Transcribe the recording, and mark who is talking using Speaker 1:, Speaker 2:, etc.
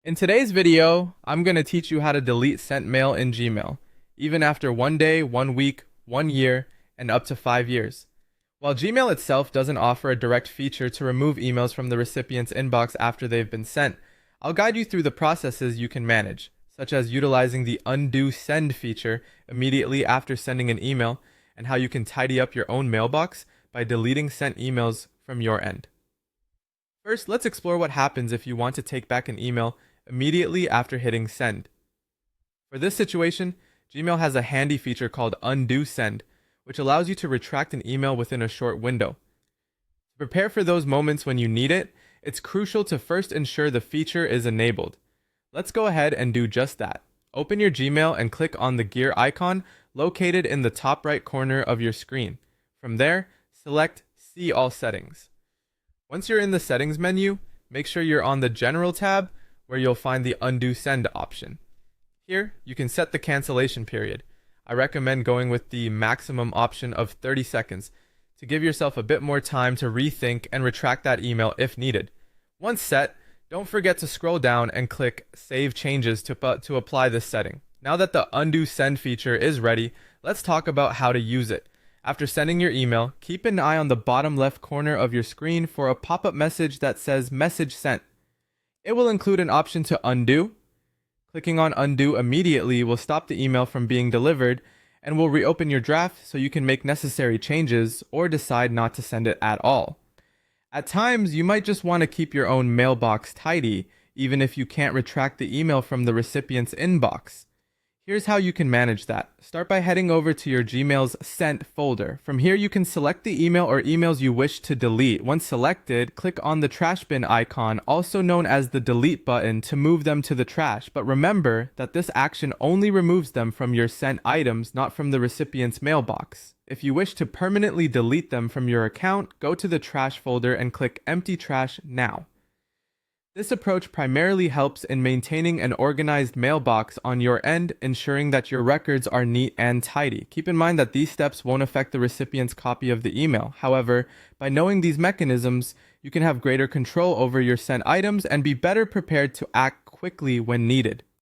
Speaker 1: In today's video, I'm going to teach you how to delete sent mail in Gmail, even after 1 day, 1 week, 1 year, and up to 5 years. While Gmail itself doesn't offer a direct feature to remove emails from the recipient's inbox after they've been sent, I'll guide you through the processes you can manage, such as utilizing the undo send feature immediately after sending an email, and how you can tidy up your own mailbox by deleting sent emails from your end. First, let's explore what happens if you want to take back an email immediately after hitting send. For this situation, Gmail has a handy feature called undo send, which allows you to retract an email within a short window. To prepare for those moments when you need it, it's crucial to first ensure the feature is enabled. Let's go ahead and do just that. Open your Gmail and click on the gear icon located in the top right corner of your screen. From there, select See All Settings. Once you're in the Settings menu, make sure you're on the General tab, where you'll find the undo send option. Here, you can set the cancellation period. I recommend going with the maximum option of 30 seconds to give yourself a bit more time to rethink and retract that email if needed. Once set, don't forget to scroll down and click Save Changes to apply this setting. Now that the undo send feature is ready, let's talk about how to use it. After sending your email, keep an eye on the bottom left corner of your screen for a pop-up message that says Message Sent. It will include an option to undo. Clicking on undo immediately will stop the email from being delivered and will reopen your draft so you can make necessary changes or decide not to send it at all. At times, you might just want to keep your own mailbox tidy, even if you can't retract the email from the recipient's inbox. Here's how you can manage that. Start by heading over to your Gmail's Sent folder. From here, you can select the email or emails you wish to delete. Once selected, click on the trash bin icon, also known as the delete button, to move them to the trash. But remember that this action only removes them from your sent items, not from the recipient's mailbox. If you wish to permanently delete them from your account, go to the trash folder and click Empty Trash Now. This approach primarily helps in maintaining an organized mailbox on your end, ensuring that your records are neat and tidy. Keep in mind that these steps won't affect the recipient's copy of the email. However, by knowing these mechanisms, you can have greater control over your sent items and be better prepared to act quickly when needed.